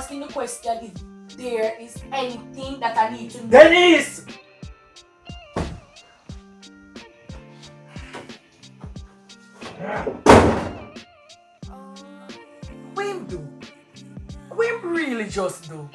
asking the question if there is anything that I need to know. Denise! What him do? What him really just do?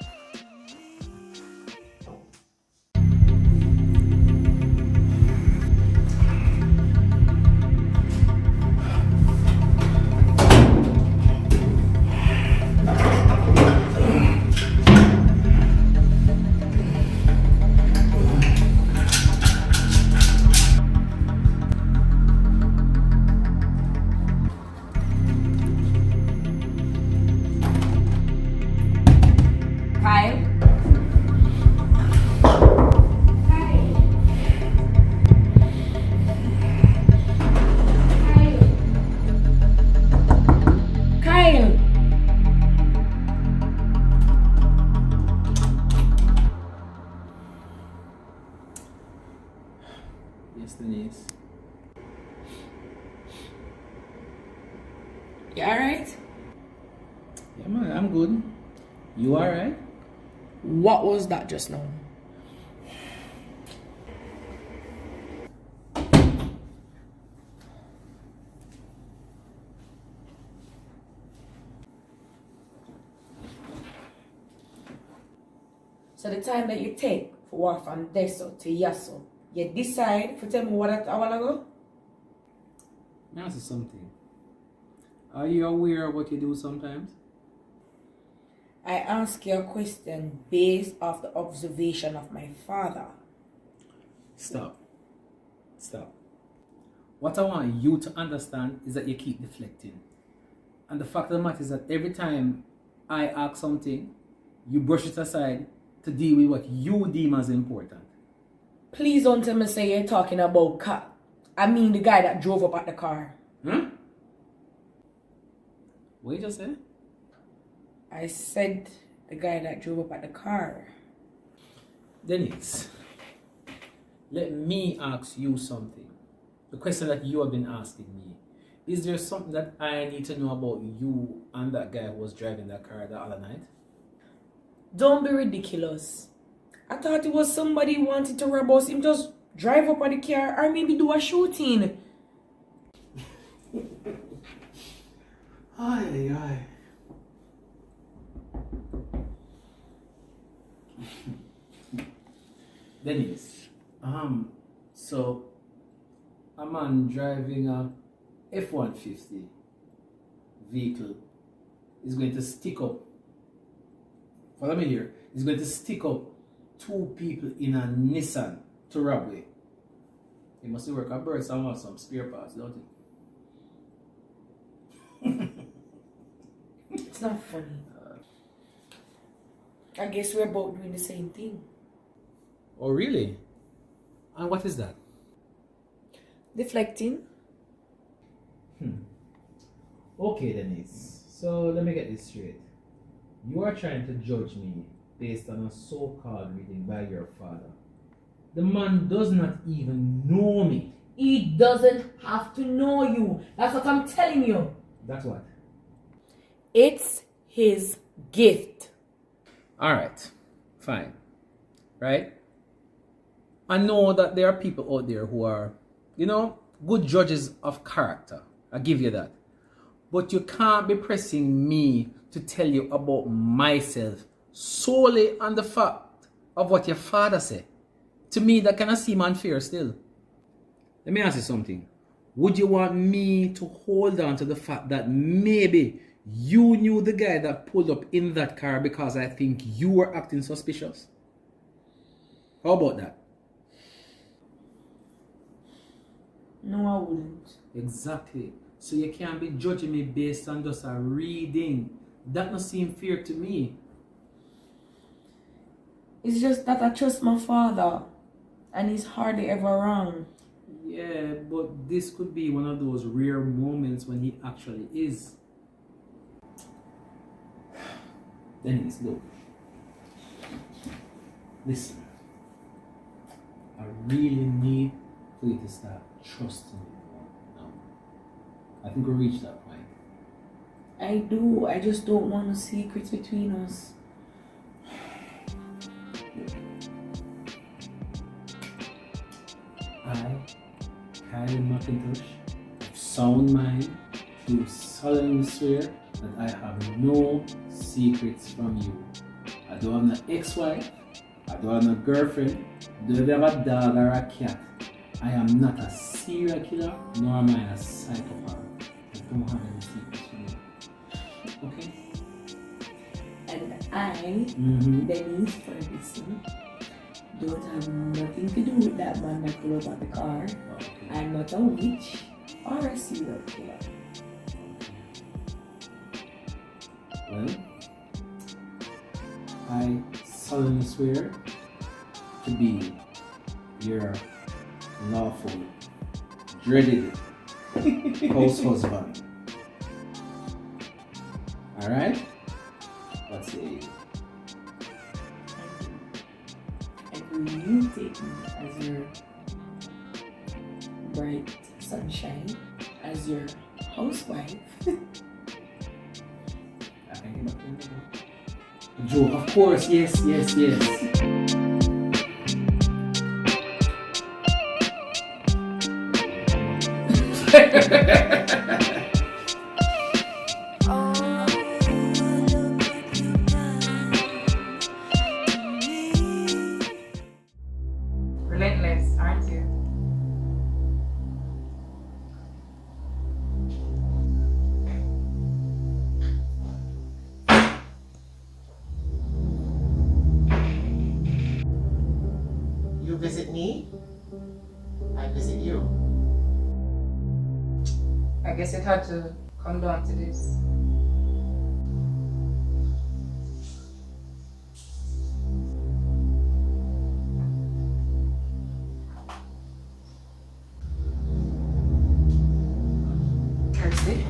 Yes, Denise. You alright? Yeah, man, I'm good. You alright? What was that just now? So the time that you take for walk from Deso to Yasso, you decide to tell me what that hour ago? May I ask you something? Are you aware of what you do sometimes? I ask you a question based off the observation of my father. Stop. Stop. What I want you to understand is that you keep deflecting. And the fact of the matter is that every time I ask something, you brush it aside to deal with what you deem as important. Please don't tell me say you're talking about car. I mean the guy that drove up at the car. Huh? What you just say? I said the guy that drove up at the car. Denise, let me ask you something. The question that you have been asking me. Is there something that I need to know about you and that guy who was driving that car the other night? Don't be ridiculous. I thought it was somebody who wanted to rob us. Him just drive up on the car or maybe do a shooting. Ay, ay. Denise, so a man driving a F-150 vehicle is going to stick up. Follow me here. Is going to stick up two people in a Nissan to rob it. He must work at Birds and want some spare parts, don't he? It's not funny. I guess we're both doing the same thing. Oh, really? And what is that? Deflecting. Okay, Denise. So let me get this straight. You are trying to judge me based on a so-called reading by your father. The man does not even know me. He doesn't have to know you. That's what I'm telling you. That's what? It's his gift. Alright, fine. Right? I know that there are people out there who are, good judges of character. I give you that. But you can't be pressing me to tell you about myself solely on the fact of what your father said. To me, that kind of seems unfair still. Let me ask you something. Would you want me to hold on to the fact that maybe you knew the guy that pulled up in that car because I think you were acting suspicious? How about that? No, I wouldn't. Exactly. So you can't be judging me based on just a reading. That doesn't seem fair to me. It's just that I trust my father. And he's hardly ever wrong. Yeah, but this could be one of those rare moments when he actually is. Denise, look. Listen. I really need for you to start trusting me more now. I think we reached that point. I do. I just don't want no secrets between us. I, Macintosh, of sound mind, do solemnly swear that I have no secrets from you. I don't have no ex-wife, I don't have no girlfriend, I don't have a dog or a cat. I am not a serial killer, nor am I a psychopath. I don't have any secrets from you. Okay? And I, Denise Ferguson, don't have nothing to do with that man that pulled up at the car. Okay. I'm not a witch or a serial killer. Well, I solemnly swear to be your lawful, dreaded house husband. Alright? Let's see. And will you take me as your bright sunshine, as your housewife? I can get up there. Joke, of course, yes. Relentless, aren't you? You visit me, I visit you. I guess it had to come down to this. Kirsty?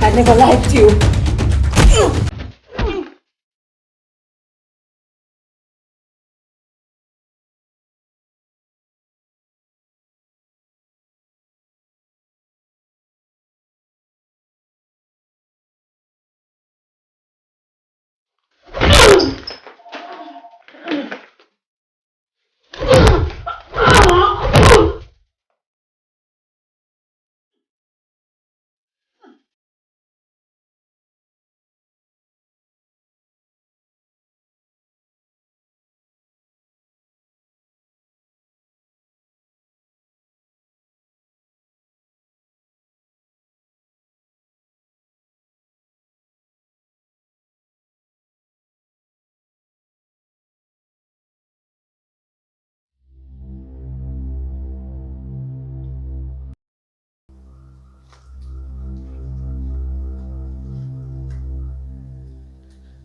I never liked you.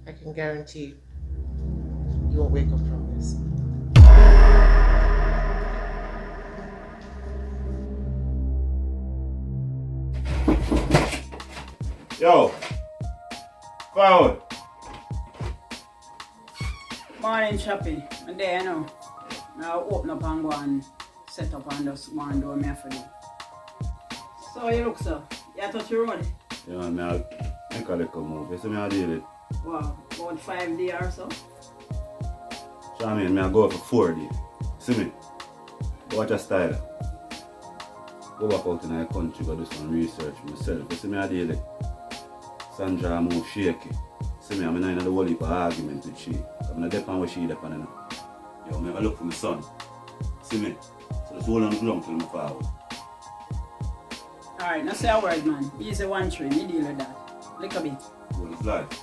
I can guarantee you won't wake up from this. Yo, forward. Morning, shoppy. I'm there now. Now open up and go and set up and just one door me for you. So you look so. You touch your road? Yeah, man, I make a little move. You see me, I deal it. Wow, about 5 days or so. Charmaine, I go for 4 days. See me? Watch your style. Go back out in the country, go do some research myself. You see me, I deal it. Sandra move shaky. See me, I'm in the whole heap of argument with she. I'm not depend where she depend on. Yo, I look for my son. See me? So just hold on long till I forward. Alright, now say a word, man. Easy 1 3, you deal with that. Look a bit. What is life?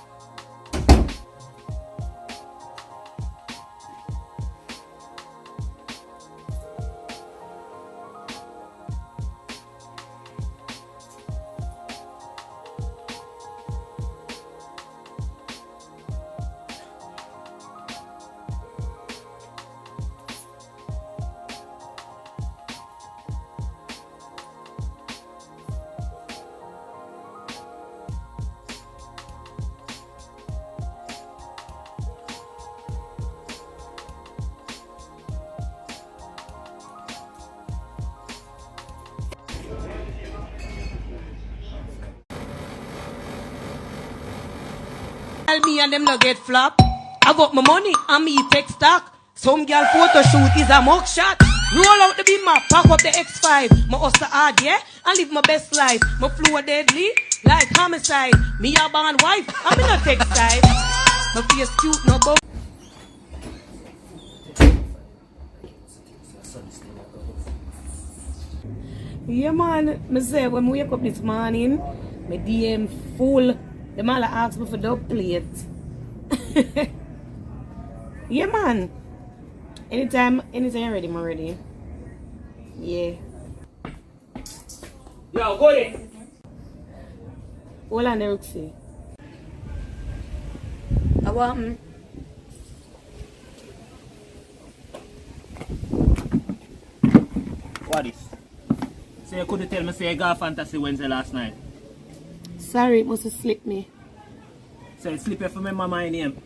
Tell me and them no get flop. I got my money and me take stock. Some girl photo shoot is a mug shot. Roll out the beam, pack up the X5. My hustle hard, yeah, and live my best life. My flow deadly, like homicide. Me a born wife, I'm in a text side. My face cute, no go. Yeah man, me say when we wake up this morning, my DM full. The man ask me for the plate. Yeah man. Anytime you're ready, I'm ready. Yeah. Yo, goody. Hold on there, Roxy. What happened? What is? So you couldn't tell me say you got fantasy Wednesday last night. Sorry, it must have slipped me. So you sleep for me my name.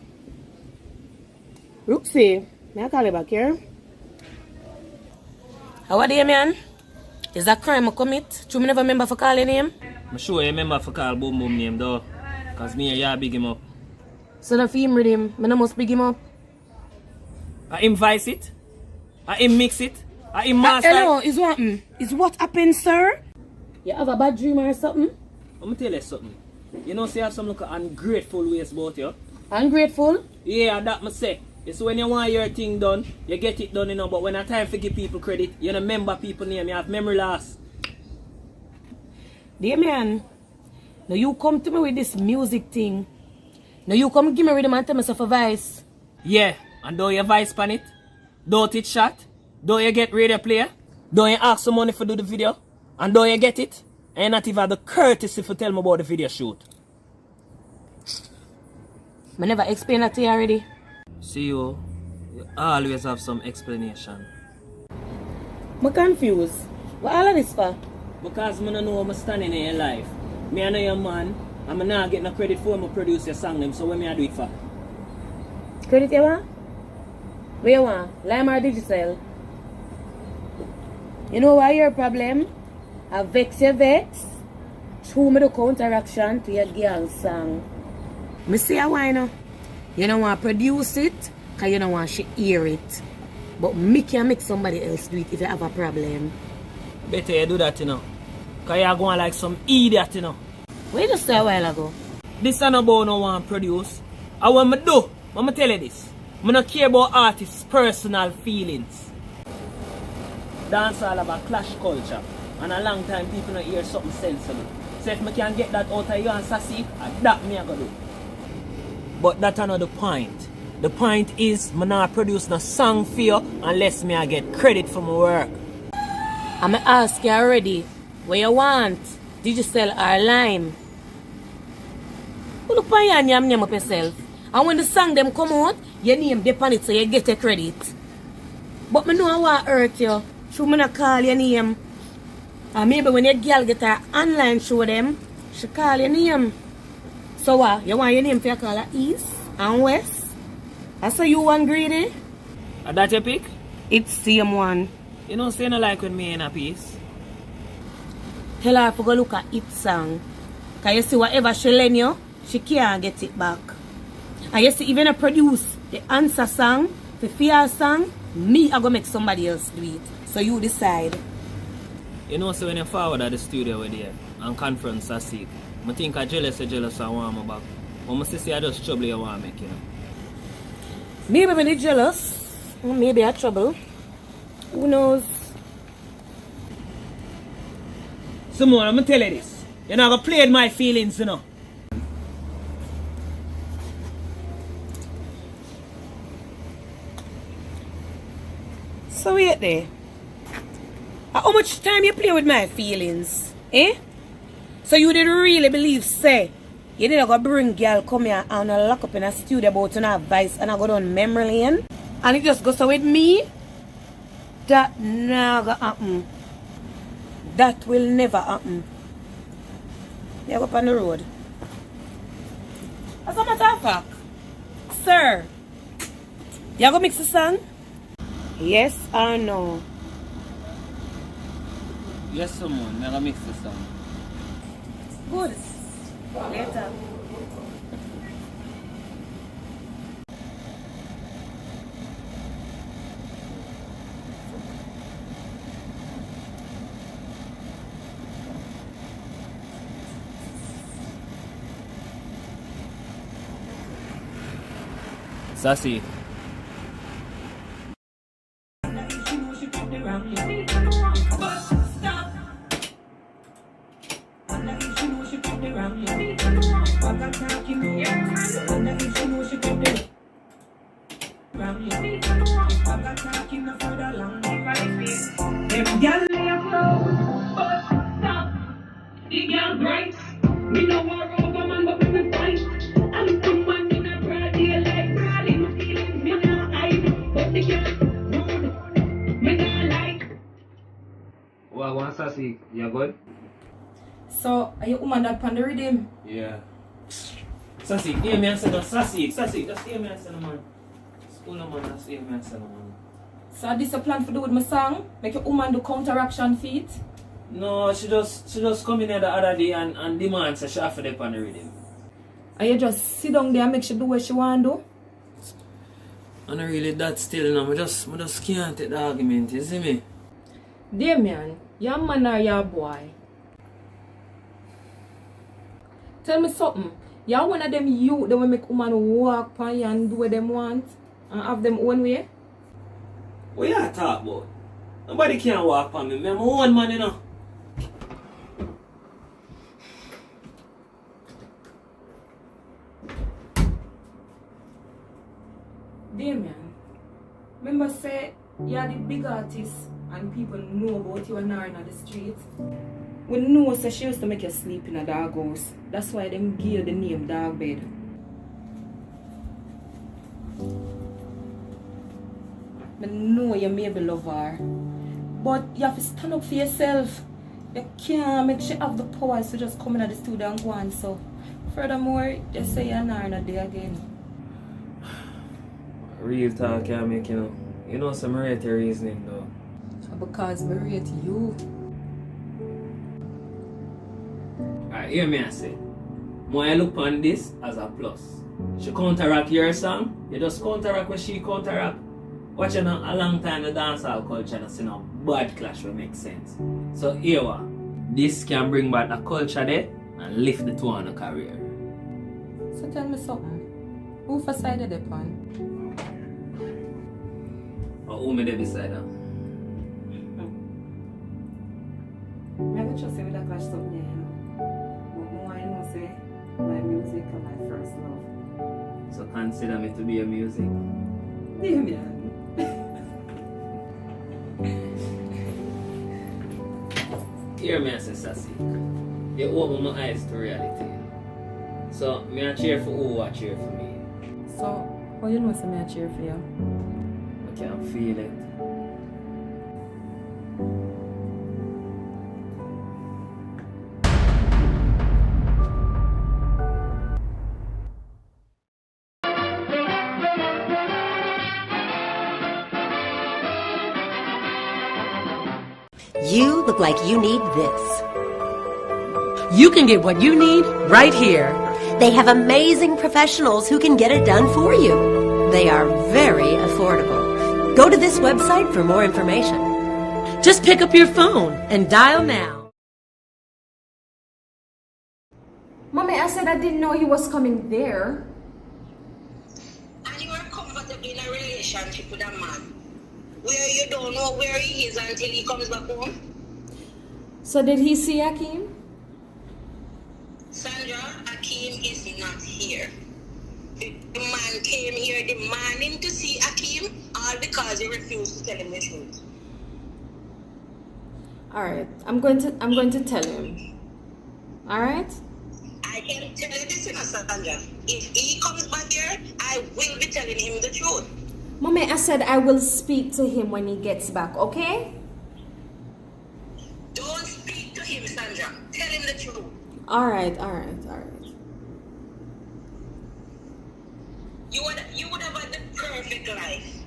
Roxy, may I call you back here? How are you, man? Is that crime I commit? Do you never remember for calling your name? I'm sure you remember for call Boom Boom name though. Cause me and you big him up. So the film with him, I must big him up. I him vice it. I him mix it. I him master Hello, is what happened? Is what happened, sir? You have a bad dream or something? I'm tell you something. You know say you have some look ungrateful ways about you. Ungrateful? Yeah, that me say. It's when you want your thing done, you get it done, you know, but when it's time to give people credit, you don't remember people name, you have memory loss. Dear man, now you come to me with this music thing. Now you come give me rhythm and tell me stuff advice. Yeah, and don't you vice pan it? Don't it shot? Don't you get radio player? Don't you ask for money for do the video? And don't you get it? And you not even have the courtesy to tell me about the video shoot. I never explained that to you already. See you always have some explanation. I'm confused. What all of this for? Because I don't know how I'm standing in your life. Me I know your man, and I not get no credit for him to produce your song them, so what me I do it for? Credit you want? Where you want? Lime or digital? You know why your problem? I vex your vex. Through me the counteraction to your girl song. Me say why no? You don't want to produce it, because you don't want to hear it. But me can make somebody else do it if you have a problem. Better you do that, you know. Because you're going like some idiot, you know. What you just say a while ago? This is not about no one produce. And what I do, I'm going to tell you this. I don't care about artists' personal feelings. Dance all about clash culture. And a long time people don't hear something sensible. So if I can get that out of you and sassy, that me I go do. But that's not the point. The point is, I not produce no song for you unless me I get credit for my work. I'm going to ask you already. What you want? Digital or lime? You look for you and yam up yourself. And when the song them come out, your name depend it so you get a credit. But I know I want to hurt you. So I not call your name. And maybe when your girl get her online show them, she call your name. So what? You want your name to call her East and West? That's how you want greedy? And that your pick? It's same one. You know, say no like when me in a piece. Tell her to go look at it song. Because you see whatever she lend you, she can't get it back. And you see even I produce the answer song, the fear song, me I go make somebody else do it. So you decide. You know, so when you forward at the studio with you and conference I see, I think I jealous I want me back. But I say I just trouble you want to make, you know. Maybe when you're jealous, or maybe I trouble. Who knows? Simone, I'm going to tell you this. You're not going to play with my feelings, you know. So wait there. How much time you play with my feelings? Eh? So you didn't really believe, say, you didn't go bring girl come here and lock up in a studio about an advice and I go down memory lane? And it just goes with me? That never happen. That will never happen. You go up on the road. As a matter of fact, sir, you go mix the song? Yes or no? Yes, someone. I'm going to mix this song. Good. Later. Sassy. Well, one Sassy, you good? So, are you woman that pan the rhythm? Yeah. Sassy, hear me and say no. Sassy, just hear me and say no, man. School no, man, just hear me and say no, man. So, this a plan for do with my song? Make your woman do counteraction feet? No, she just come in here the other day and demand say she have to dip on the rhythm. And you just sit down there and make she do what she want to do? And I really that still now. I just can't take the argument, you see me? Damien, you a man or you a boy? Tell me something. You one of them youth that will make woman walk on you and do what them want and have them own way? What you talk about? Nobody can walk on me. I'm my own man, you know. Damien, remember say you are the big artist and people know about you and her in the street? We know say she used to make you sleep in a dog house. That's why them give you the name dog bed. I know you maybe love her, but you have to stand up for yourself. You can't make she have the power to just come in the studio and go on. So, furthermore, just say you're not in a day again. Real talk can't make, you know some rate your reasoning though. Because we rate you. Alright, hear me I say. When I look on this as a plus. She counteract your song, you just counteract what she counteract. Watching a long time the dancehall culture and see no bad clash will make sense. So here what? This can bring back the culture there and lift the two on the career. So tell me something. Who for side of the pan? Or who me there beside her? I don't trust you with a clash something, you know. But more I know say my music is my first love. So consider me to be a music. Damien. Hear me, I say, Sassy. You open my eyes to reality. So, me a cheer for who a cheer for me. So, how you know say me a cheer for you? I can feel it. You look like you need this. You can get what you need right here. They have amazing professionals who can get it done for you. They are very affordable. Go to this website for more information. Just pick up your phone and dial now. Mommy, I said I didn't know he was coming there. And you are comfortable in a relationship with a man where you don't know where he is until he comes back home? So did he see Akeem? Sandra, Akeem is not here. The man came here demanding to see Akeem, all because he refused to tell him the truth. Alright, I'm going to tell him. Alright? I can tell you this, Sandra. If he comes back here, I will be telling him the truth. Mommy, I said I will speak to him when he gets back, okay? Don't speak to him, Sandra. Tell him the truth. Alright. You would have had the perfect life.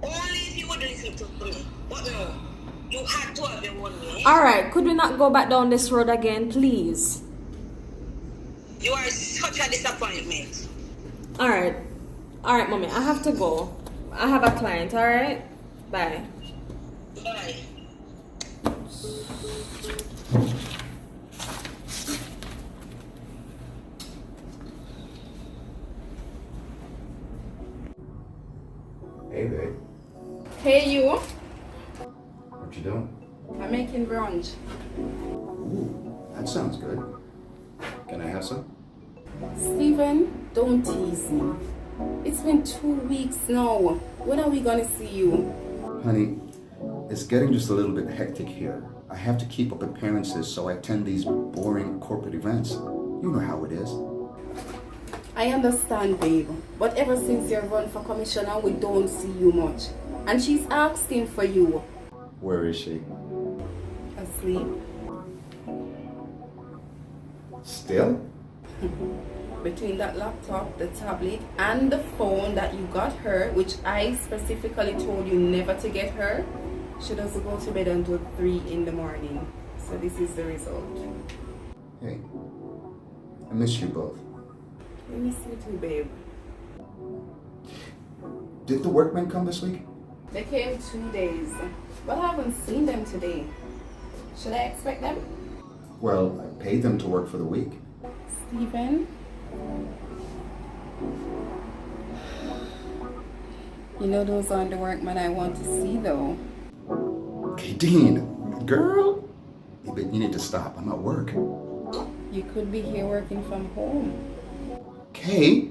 Only if you would listen to me. But no, you had to have your own way. Alright, could we not go back down this road again, please? You are such a disappointment. Alright, Mommy, I have to go. I have a client, alright? Bye. Bye. Hey, babe. Hey, you. What you doing? I'm making brunch. Ooh, that sounds good. Can I have some? Steven, don't tease me. It's been 2 weeks now. When are we gonna see you? Honey, it's getting just a little bit hectic here. I have to keep up appearances, so I attend these boring corporate events. You know how it is. I understand, babe. But ever since you run for commissioner, we don't see you much. And she's asking for you. Where is she? Asleep. Still? Between that laptop, the tablet, and the phone that you got her, which I specifically told you never to get her, she doesn't go to bed until 3 in the morning. So this is the result. Hey, I miss you both. I miss you too, babe. Did the workmen come this week? They came 2 days, but I haven't seen them today. Should I expect them? Well, I paid them to work for the week. Steven? You know those aren't the workmen I want to see, though. Hey, Dean, girl, you need to stop. I'm at work. You could be here working from home. Kay?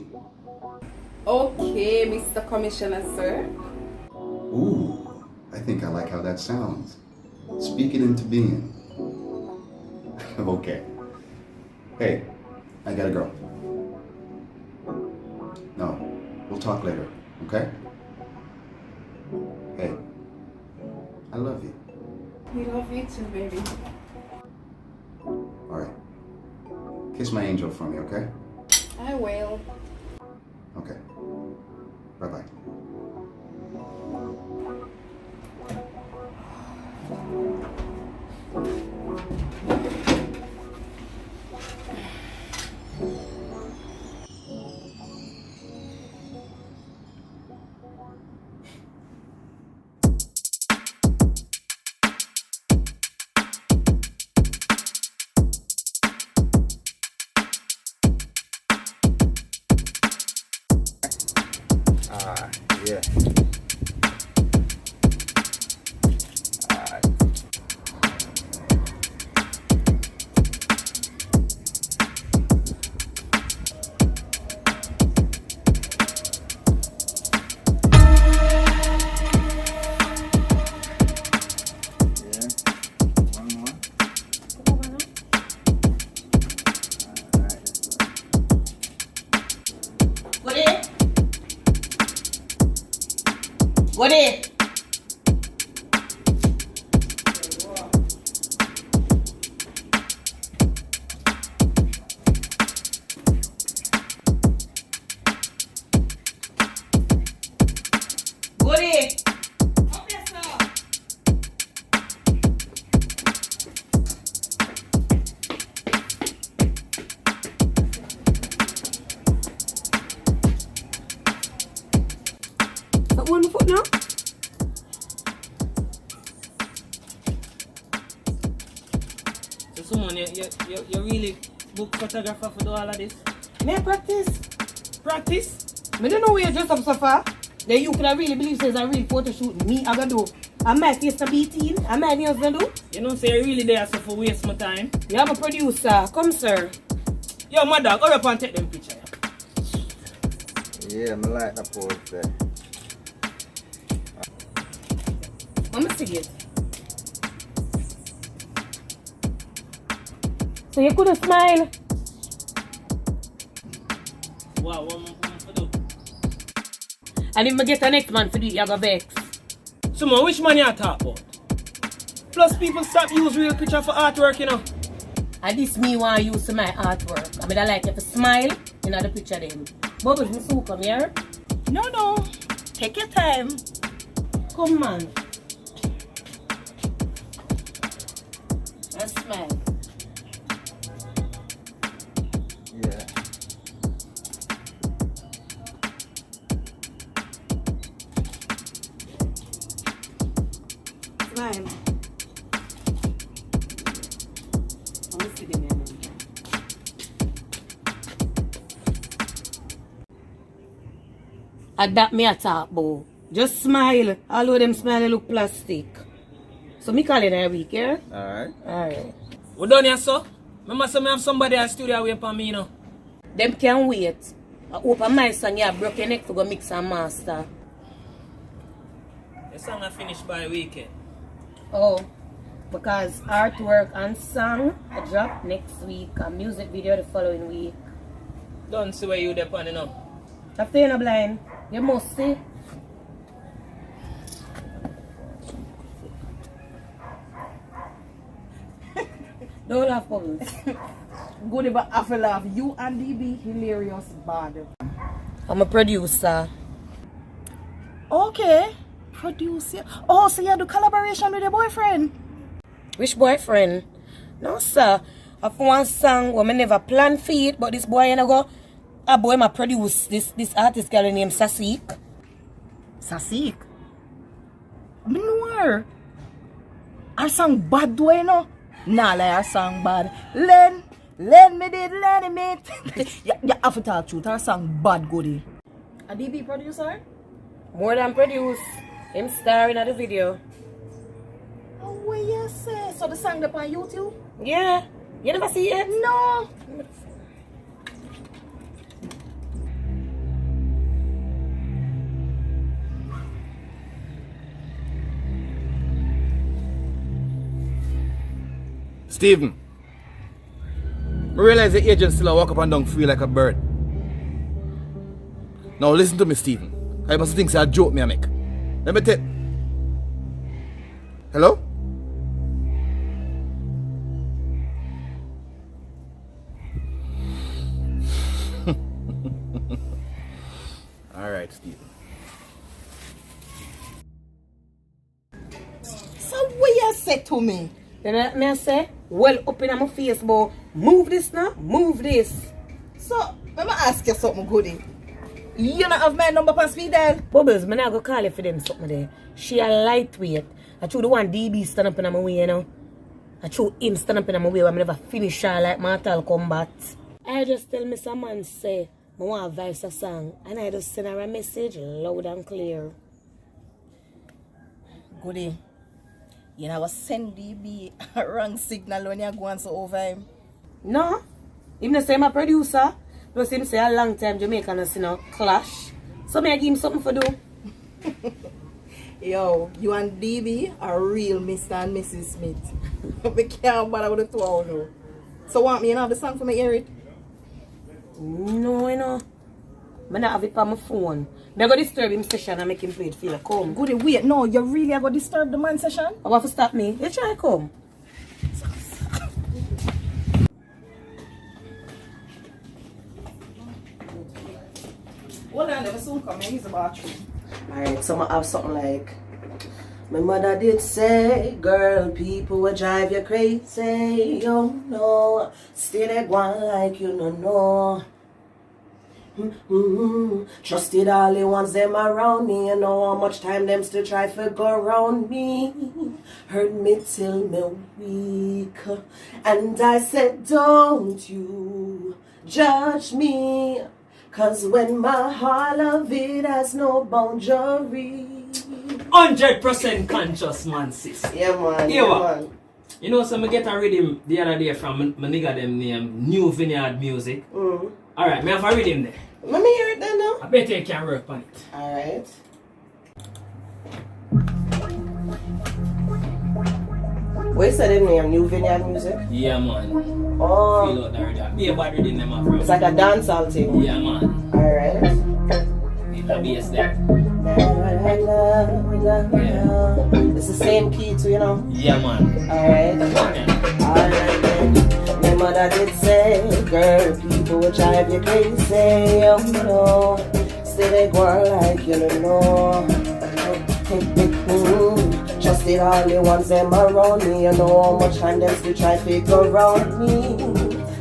Okay, Mr. Commissioner, sir. Ooh, I think I like how that sounds. Speak it into being. Okay. Hey, I gotta go. No, we'll talk later, okay? Hey, I love you. We love you too, baby. All right. Kiss my angel for me, okay? I will. Okay. Bye-bye. Yeah. Goody! Goody! Okay, sir. That one foot now? So someone, you really book photographer for do all of this? May I practice? Practice? I don't know where you dress up so far. Then you could have really believe there's a real photo shoot. Me, I gotta do. I might face to be teen. I might nails gonna do. You know, say you really there so for waste my time. You have a producer. Come, sir. Yo, my dog, hurry up and take them picture. Yeah, I like that pose there. I'm gonna see it. So you could have smile. Wow, what do? And if I get the next man to do it, you go vex. Someone, which man you talk about? Plus, people stop use real picture for artwork, you know. And this me want to use my artwork. I mean, I like you to smile in the picture them. Bubbles, me so come here. No. Take your time. Come on. And smile. Yeah. Smile. I'm gonna see the man. And that me a talk about. Just smile. All of them smile they look plastic. So me call it a week, yeah? Alright. Alright. We done here, so? Remember, so me have somebody at studio wait for me, you know. Them can wait. I hope my son you broke your neck to go mix and master. The song I finished by weekend. Oh, because artwork and song I drop next week and music video the following week. Don't see where you depend, you know. After you're not blind, you must see. Don't laugh, Bubbles. Goody, but I feel laugh. You and DB hilarious bad. I'm a producer. Okay. Producer. Oh, so you do collaboration with your boyfriend? Which boyfriend? No, sir. I have one song where I never planned for it, but this boy, you know, go, a boy ma produce this artist girl named Sasik. Sasik? I know her. Our song bad, do you know? Nah, like our song bad. Len me did, Lenny mate. You have to talk truth. Our song bad, Goody. A DB producer? More than produce. Him starring at the video. Oh, what you say? So the song up on YouTube? Yeah. You never see it? No. Stephen, I realize the agent still walk up and down free like a bird. Now listen to me, Stephen. I must think it's a joke me I make. Let me tell. Hello? Alright, Stephen. So what you say to me? Then I say, well up in my face, but move this now, move this. So, let me ask you something, Goody. You don't have my number on speed dial? Bubbles, I'm not going to call you for them something there. She a lightweight. I threw the one DB stand up in my way, you know. I threw him stand up in my way when I never finish her like Mortal Kombat. I just tell me some man say, I want to voice a song. And I just send her a message loud and clear. Goody. You know, send DB a wrong signal when you go on so over him. No. Him the same a producer. Plus him say a long time Jamaican has clash. So me I give him something for do. Yo, you and DB are real Mr. and Mrs. Smith. We can't bother with the two of you. So want me to have the song for me hear it? No, you know. I don't have it on my phone. I'm going to disturb him session and make him play it feel come. Goody, wait, no, you really are going to disturb the man session? I want to stop me. You try come. Hold on, let me soon come in. He's the bathroom. Alright, so I have something like, my mother did say, girl, people will drive you crazy. You know, stay there going like you don't know. Trusted all the ones them around me. You know how much time them still try to go around me. Hurt me till me weak. And I said, don't you judge me. Cause when my heart of it has no boundary. 100% conscious, man, sis. Yeah, man. Yeah, man. You know, so I get a rhythm the other day from my nigga them named New Vineyard Music. Alright, me have a rhythm there. Let me hear it then now. I bet you can work on it. Alright. What you said in name? New Vineyard Music? Yeah, man. Oh. Feel out the rhythm. Be a bad rhythm, them have. It's like a dancehall thing. Yeah, man. Alright. Need the bass there. Yeah. It's the same key too, you know? Yeah, man. Alright. Alright then. My mother did say, girl, people will drive you crazy, you know. Stay there girl like you don't know. Trusted all the ones them around me. You know how much time them still try to go around me.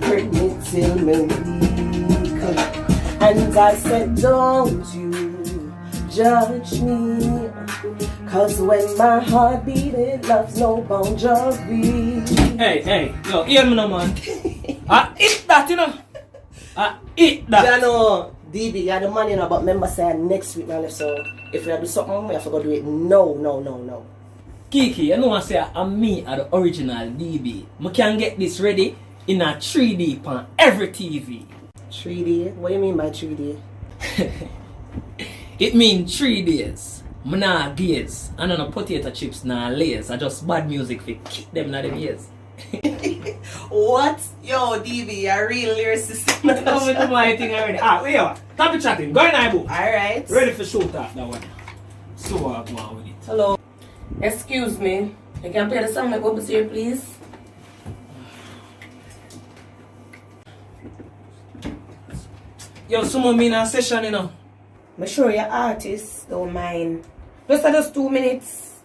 Hurt me till me weak. And I said, don't you judge me. Cause when my heart beat, it loves no boundary. Hey, yo, hear me now, man. I eat that, you know. I eat that. Jano, DB, you're the man, you know, but remember saying next week, man, so if you do something, we have to go do it. No. Kiki, you know what I say? I'm me at the original DB. I can get this ready in a 3D on every TV. 3D? What do you mean by 3D? It means 3 days. I nah gaze. And no potato chips nah lays. I just bad music for kick them na them ears. What? Yo, DB, you're a real lyricist. Come with my thing already. Ah, wait on. Stop chatting. Go in my book. Alright. Ready for shoot off that one. So I'll go on with it. Hello. Excuse me. You can play the song like Bubbles here, please? Yo, someone mean a session, you know. I'm sure your artist don't mind. Just 2 minutes.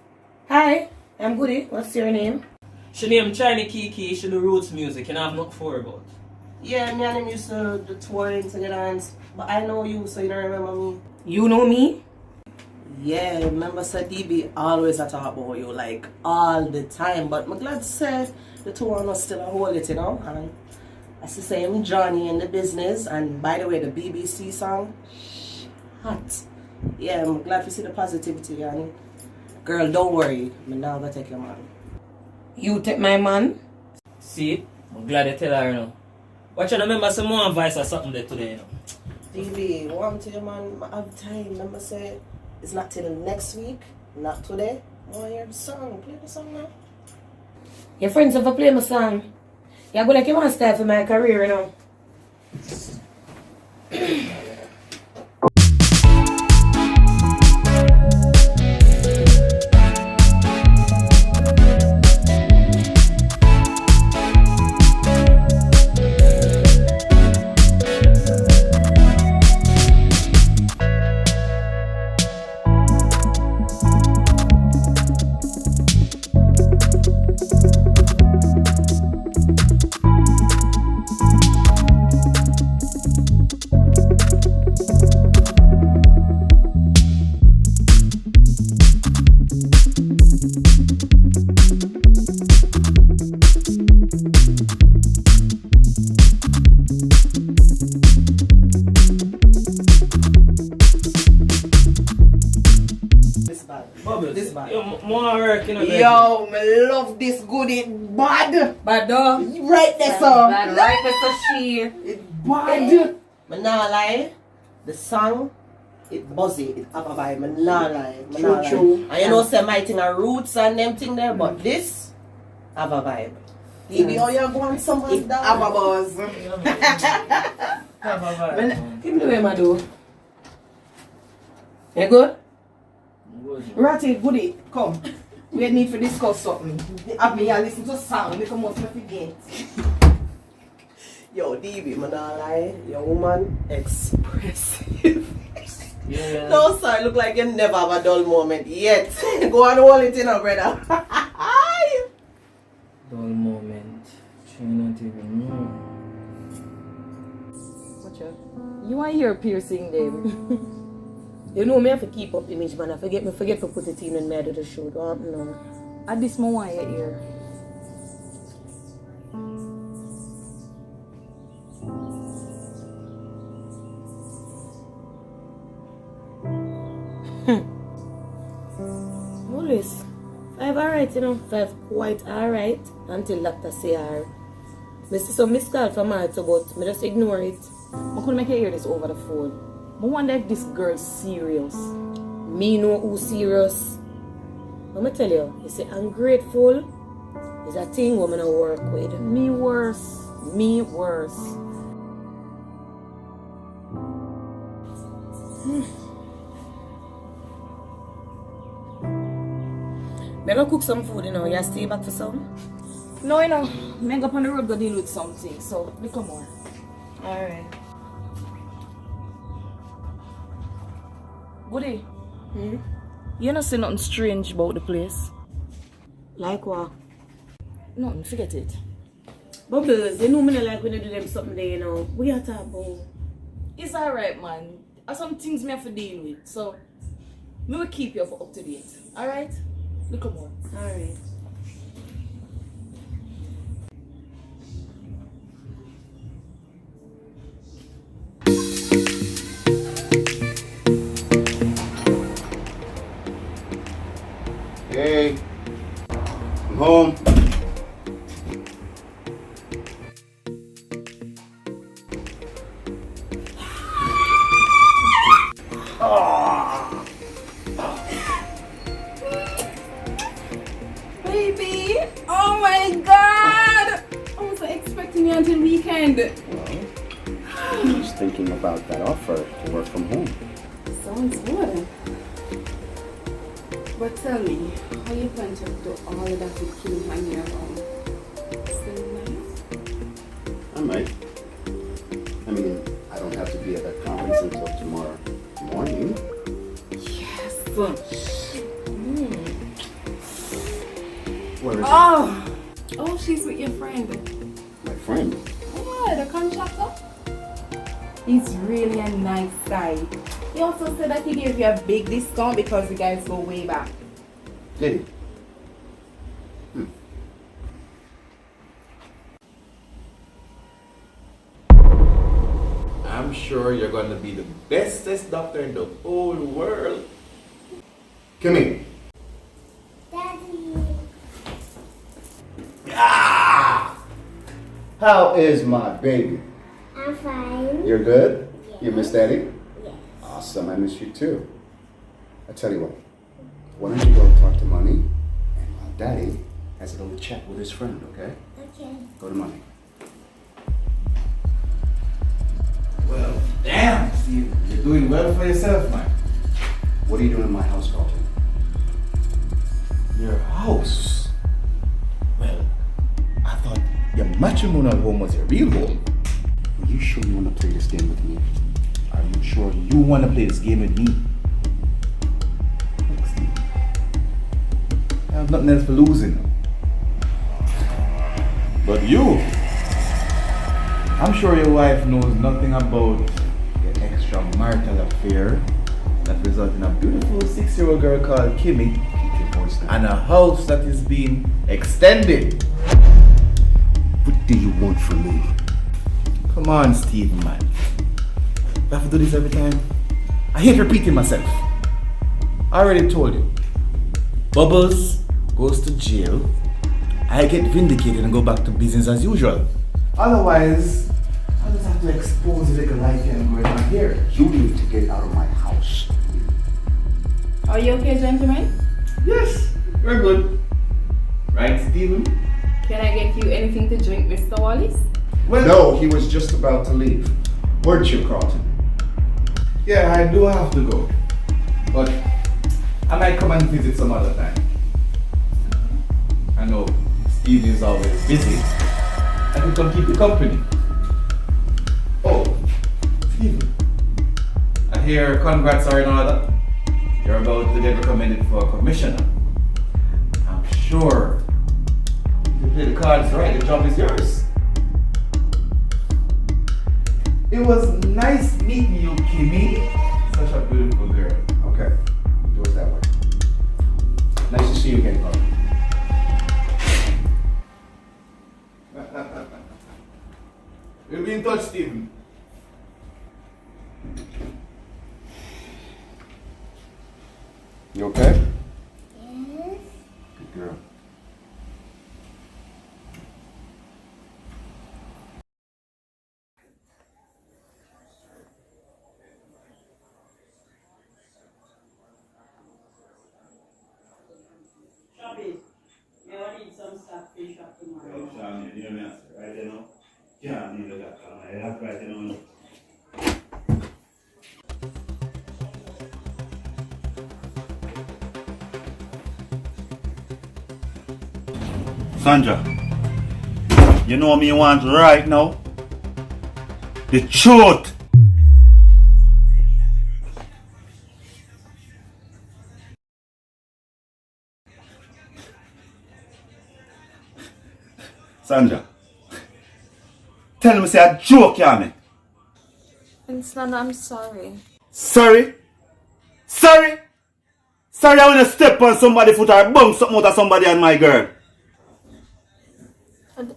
Hi, I'm Goody. What's your name? She named Chiney Ki Ki. She do roots music and I have not for about. Yeah, me and him used to do touring together, but I know you, so you don't remember me. You know me? Yeah, remember Sir DB always I talk about you, like, all the time. But I'm glad to say the two of us still hold it, you know. And as the same Johnny in the business, and by the way, the BBC song, hot. Yeah, I'm glad to see the positivity, and girl, don't worry, I'm now gonna take your man. You take my man? See? I'm glad you tell her, you know. Watch out, remember some more advice or something there today, you know. DB, want to your man, I have time, remember say, it's not till next week, not today. I want to hear the song, play the song now. Your friends have to play my song. Yeah, go like you want to start for my career, you know. This bad. Yo, more work, you know. Yo, me love this goody bad. Bad dog. Right there, so. Bad right there, so she. It's bad. Me not lie. The song, it buzzy, it have a vibe. Me not lie. Me not lie. True. And you know, say my thing are roots and them thing there, but this have a vibe. Maybe how you go on some of that. Have a buzz. Have a vibe. Give me the way, my do. You good? Ratty, Goody, come. We need to discuss something. Have me here listen to song, make a must forget. Yo, DB, man, not lie. Your woman, expressive. Yeah. No, sir, look like you never have a dull moment yet. Go and hold it in, brother. Dull moment. She not even know. Watch out. You want your piercing them? You know me have to keep up image, man. I forget to put it in when I do the shoot. No. At this moment, your ear. Always. 5 alright, you know. 5 quite alright until doctor say her. I see some missed call from her, but I just ignore it. I couldn't make you hear this over the phone. I wonder if this girl's serious. Me know who serious. Let me tell you, you see, ungrateful is a thing women I work with. Me worse. Me worse. Me go cook some food, you know. You stay back for some? No, you know, I go up on the road go deal with something, so we come on. Alright. Goody. You don't see nothing strange about the place? Like what? Nothing, forget it. Bubbles, you know me not like when you do them something there, you know. What you talking about? It's alright, man. There's some things me have to deal with, so me will keep you up to date. Alright? Look come on. Alright. home. Baby! Oh my god! I wasn't expecting you until weekend. I'm just thinking about that offer to work from home. Sounds good. But tell me, how you plan to do all of that with Kim hanging around? Still nice? I might. I mean, I don't have to be at that conference until tomorrow morning. Yes! Where is Oh, she's with your friend. my friend? Yeah, the contractor. He's really a nice guy. He also said that he gave you a big discount because you guys go way back. Did he? I'm sure you're gonna be the bestest doctor in the whole world. Come here. How is my baby? I'm fine. You're good? Yes. You miss Daddy? Yes. Awesome, I miss you too. I tell you what, why don't you go talk to Mommy, and while Daddy has a little chat with his friend, okay? Okay. Go to Mommy. Well, damn, Steve, you're doing well for yourself, man. What are you doing in my house, Carlton? Your house? Well, I thought your matrimonial home was your real home. Are you sure you want to play this game with me? Are you sure you want to play this game with me? Look, Steve, I have nothing else for losing. But you, I'm sure your wife knows nothing about your extramarital affair that resulted in a beautiful 6-year-old girl called Kimmy and a house that is being extended. What do you want from me? Come on, Steve, man. I have to do this every time. I hate repeating myself. I already told you. Bubbles goes to jail. I get vindicated and go back to business as usual. Otherwise, I just have to expose the little life and go in my hair. You need to get out of my house. Are you okay, gentlemen? Yes, we're good. Right, Stephen? Can I get you anything to drink, Mr. Wallace? Well, No, he was just about to leave. Weren't you, Carlton? yeah, I do have to go. But I might come and visit some other time. I know Steve is always busy. I can come keep you company. Oh, Steve, I hear congrats are in order. You're about to get recommended for a commissioner. I'm sure if you play the cards right, the job is yours. It was nice meeting you, Kimmy. Such a beautiful girl. Okay, do it that way. Nice to see you again, Carlton. We'll be in touch, Stephen. You okay? Yes. Good girl. Shoppy, you need some stuff in shop tomorrow. Sandra, you know what me want right now? The truth. Sandra, tell me say a joke, you me. Winston, I'm sorry. Sorry? Sorry? Sorry I wanna step on somebody's foot or bump something out of somebody and my girl.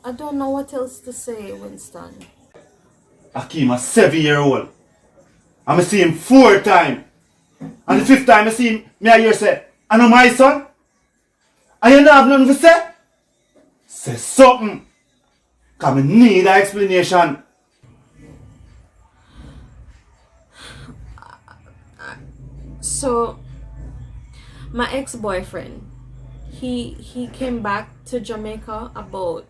I don't know what else to say, Winston. Akeem, a 7-year-old. I'm see him 4 times. And the 5th time I see him, me I hear say, I know my son. And you don't have nothing to say? Say something. Cause I need an explanation. So, my ex-boyfriend, he came back to Jamaica about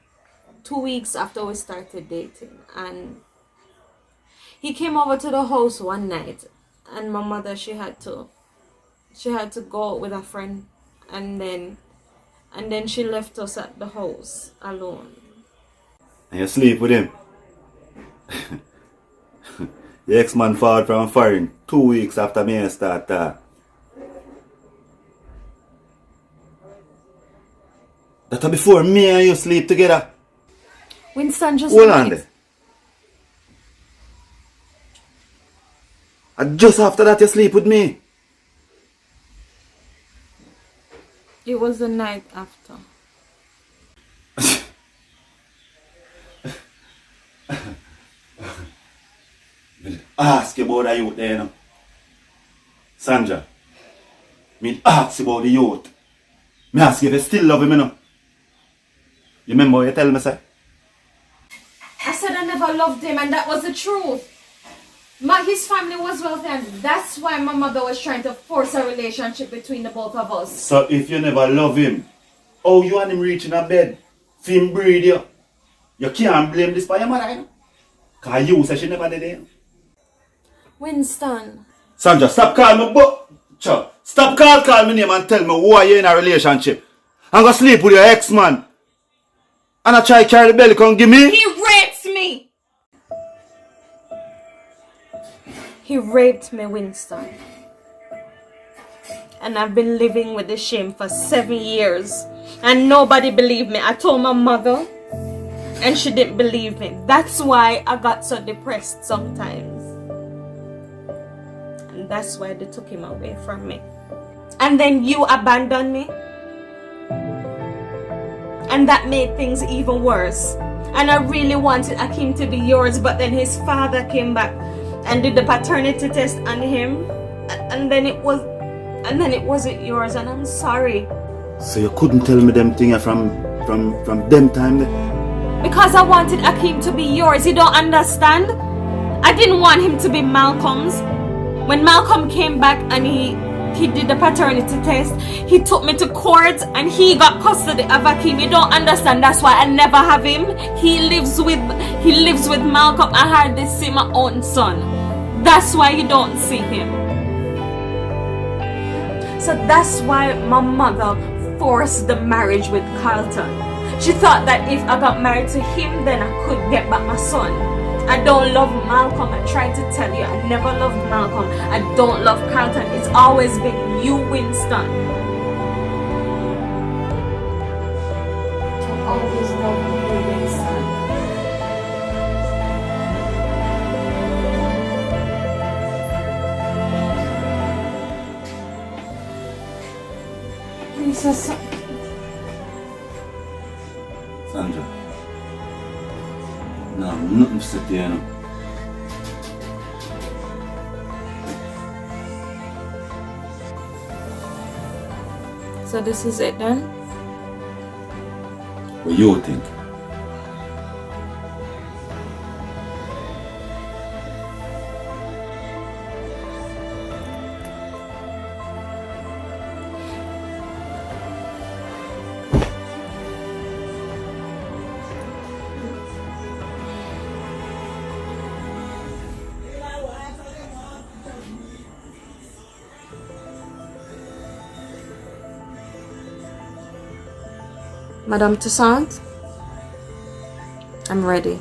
2 weeks after we started dating, and he came over to the house one night, and my mother, she had to go out with a friend, and then she left us at the house alone. And you sleep with him? Your ex-man found from foreign 2 weeks after me start that. That before me and you sleep together. Winston, just hold on there. And just after that you sleep with me. It was the night after. Ask you about the youth there, you know. Sandra, me ask you about the youth. Me ask you if you still love him, you know. You remember what you tell me, sir? I said I never loved him, and that was the truth. His family was wealthy, and that's why my mother was trying to force a relationship between the both of us. So if you never love him, how you and him reach in a bed? For him breed you. You can't blame this by your mother, you know. Because you say she never did it. Winston. Sandra, stop calling me, stop calling me name and tell me why you're in a relationship. I'm going to sleep with your ex-man. And I try to carry the belly, come give me. He raped me. He raped me, Winston. And I've been living with the shame for 7 years. And nobody believed me. I told my mother, and she didn't believe me. That's why I got so depressed sometimes. And that's why they took him away from me. And then you abandoned me. And that made things even worse. And I really wanted Akeem to be yours, but then his father came back and did the paternity test on him. And then it wasn't yours, and I'm sorry. So you couldn't tell me them things from them time then? Because I wanted Akeem to be yours. You don't understand? I didn't want him to be Malcolm's. When Malcolm came back and he did the paternity test, he took me to court and he got custody of Akeem. You don't understand? That's why I never have him. He lives with Malcolm. I hardly see my own son. That's why you don't see him. So that's why my mother forced the marriage with Carlton. She thought that if I got married to him, then I could get back my son. I don't love Malcolm. I tried to tell you, I never loved Malcolm. I don't love Carlton. It's always been you, Winston. I always love you, Winston. Princess. Sandra. No, nothing to sit there, you know. So this is it then? What you think? Madame Toussaint, I'm ready.